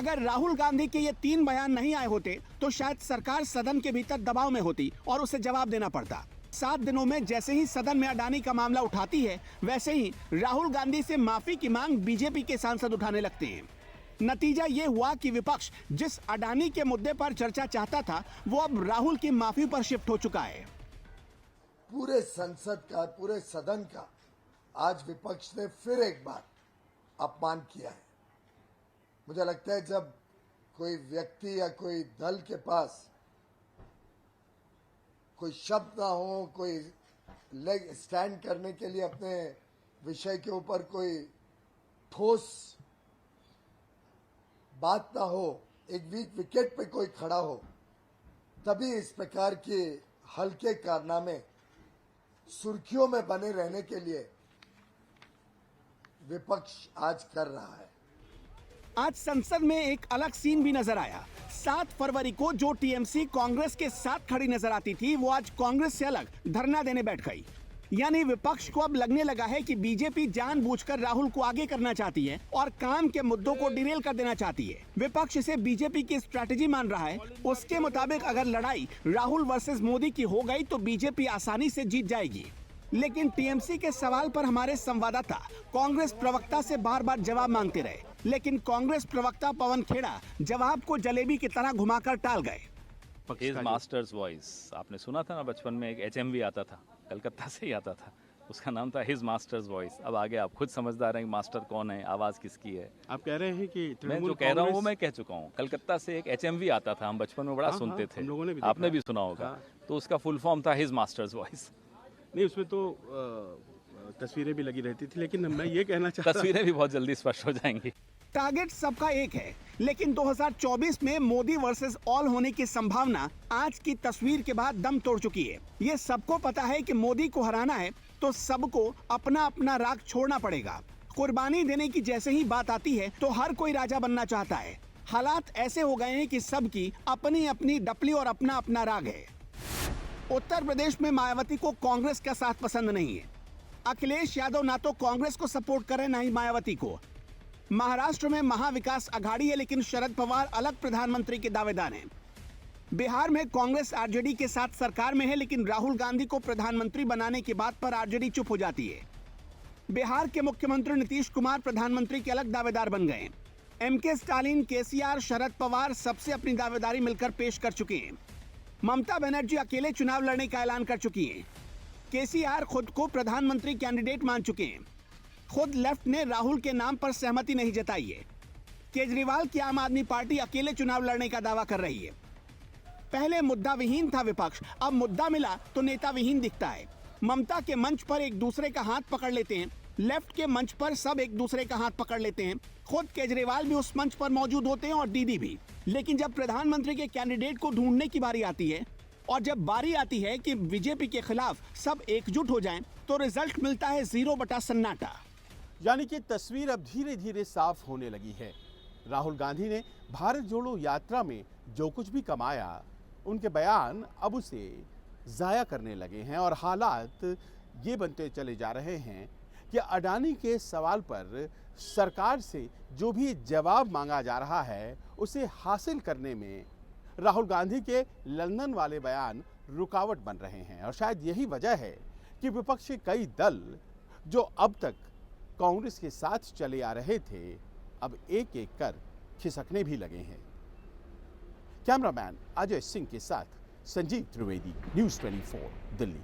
अगर राहुल गांधी के ये 3 बयान नहीं आए होते तो शायद सरकार सदन के भीतर दबाव में होती और उसे जवाब देना पड़ता। 7 दिनों में जैसे ही सदन में अडानी का मामला उठाती है, वैसे ही राहुल गांधी से माफी की मांग बीजेपी के सांसद उठाने लगते हैं। नतीजा ये हुआ कि विपक्ष जिस अडानी के मुद्दे पर चर्चा चाहता था, वो अब राहुल की माफी पर शिफ्ट हो चुका है। पूरे संसद का, पूरे सदन का आज विपक्ष ने फिर एक बार अपमान किया है। मुझे लगता है जब कोई व्यक्ति या कोई दल के पास कोई शब्द ना हो, कोई लेग स्टैंड करने के लिए अपने विषय के ऊपर कोई ठोस बात ना हो, एक वीक विकेट पे कोई खड़ा हो, तभी इस प्रकार के हल्के कारनामे सुर्खियों में बने रहने के लिए विपक्ष आज कर रहा है। आज संसद में एक अलग सीन भी नजर आया। 7 फरवरी को जो टीएमसी कांग्रेस के साथ खड़ी नजर आती थी, वो आज कांग्रेस से अलग धरना देने बैठ गई। यानी विपक्ष को अब लगने लगा है कि बीजेपी जानबूझकर राहुल को आगे करना चाहती है और काम के मुद्दों को डिरेल कर देना चाहती है। विपक्ष इसे बीजेपी की स्ट्रैटेजी मान रहा है। उसके मुताबिक अगर लड़ाई राहुल वर्सेस मोदी की हो गई तो बीजेपी आसानी से जीत जाएगी। लेकिन टीएमसी के सवाल पर हमारे संवाददाता कांग्रेस प्रवक्ता से बार बार जवाब मांगते रहे, लेकिन कांग्रेस प्रवक्ता पवन खेड़ा जवाब को जलेबी की तरह घुमाकर टाल गए। हिज मास्टर्स वॉइस आपने सुना था ना, बचपन में एक एचएमवी आता था, कलकत्ता से ही आता था, उसका नाम था हिज मास्टर्स वॉइस। अब आगे आप खुद समझदार हैं मास्टर कौन है, आवाज किसकी है। आप कह रहे हैं कि मैं जो कह रहा हूँ वो मैं कह चुका हूँ। कलकत्ता से एक एचएमवी आता था, हम बचपन में बड़ा सुनते थे, आपने भी सुना होगा। तो उसका फुल फॉर्म था हिज मास्टर्स वॉइस। नहीं, उसमें तो तस्वीरें भी लगी रहती थी, लेकिन मैं ये कहना चाहता हूं तस्वीरें भी बहुत जल्दी स्पष्ट हो जाएंगी। टारगेट सबका एक है, लेकिन 2024 में मोदी वर्सेस ऑल होने की संभावना आज की तस्वीर के बाद दम तोड़ चुकी है। ये सबको पता है कि मोदी को हराना है तो सबको अपना अपना राग छोड़ना पड़ेगा। कुर्बानी देने की जैसे ही बात आती है तो हर कोई राजा बनना चाहता है। हालात ऐसे हो गए हैं कि सबकी अपनी अपनी डपली और अपना अपना राग है। उत्तर प्रदेश में मायावती को कांग्रेस का साथ पसंद नहीं है। अखिलेश यादव ना तो कांग्रेस को सपोर्ट करे ना ही मायावती को। महाराष्ट्र में महाविकास अघाड़ी है, लेकिन शरद पवार अलग प्रधानमंत्री के दावेदार हैं। बिहार में कांग्रेस आरजेडी के साथ सरकार में है, लेकिन राहुल गांधी को प्रधानमंत्री बनाने की बात पर आरजेडी चुप हो जाती है। बिहार के मुख्यमंत्री नीतीश कुमार प्रधानमंत्री के अलग दावेदार बन गए। एमके स्टालिन, केसीआर, शरद पवार सबसे अपनी दावेदारी मिलकर पेश कर चुके हैं। ममता बनर्जी अकेले चुनाव लड़ने का ऐलान कर चुकी हैं। केसीआर खुद को प्रधानमंत्री कैंडिडेट मान चुके हैं। खुद लेफ्ट ने राहुल के नाम पर सहमति नहीं जताई है। केजरीवाल की आम आदमी पार्टी अकेले चुनाव लड़ने का दावा कर रही है। पहले मुद्दा विहीन था विपक्ष, अब मुद्दा मिला तो नेता विहीन दिखता है। ममता के मंच पर एक दूसरे का हाथ पकड़ लेते हैं, लेफ्ट के मंच पर सब एक दूसरे का हाथ पकड़ लेते हैं। खुद केजरीवाल भी उस मंच पर मौजूद होते हैं और दीदी भी। लेकिन जब प्रधानमंत्री के कैंडिडेट को ढूंढने की बारी आती है और जब बारी आती है कि बीजेपी के खिलाफ सब एकजुट हो जाएं, तो रिजल्ट मिलता है 0 बटा सन्नाटा। यानी कि तस्वीर अब धीरे धीरे साफ होने लगी है। राहुल गांधी ने भारत जोड़ो यात्रा में जो कुछ भी कमाया, उनके बयान अब उसे जाया करने लगे हैं और हालात ये बनते चले जा रहे हैं कि अडानी के सवाल पर सरकार से जो भी जवाब मांगा जा रहा है, उसे हासिल करने में राहुल गांधी के लंदन वाले बयान रुकावट बन रहे हैं। और शायद यही वजह है कि विपक्ष के कई दल जो अब तक कांग्रेस के साथ चले आ रहे थे, अब एक एक कर खिसकने भी लगे हैं। कैमरामैन अजय सिंह के साथ संजीव त्रिवेदी, न्यूज़ 24 दिल्ली।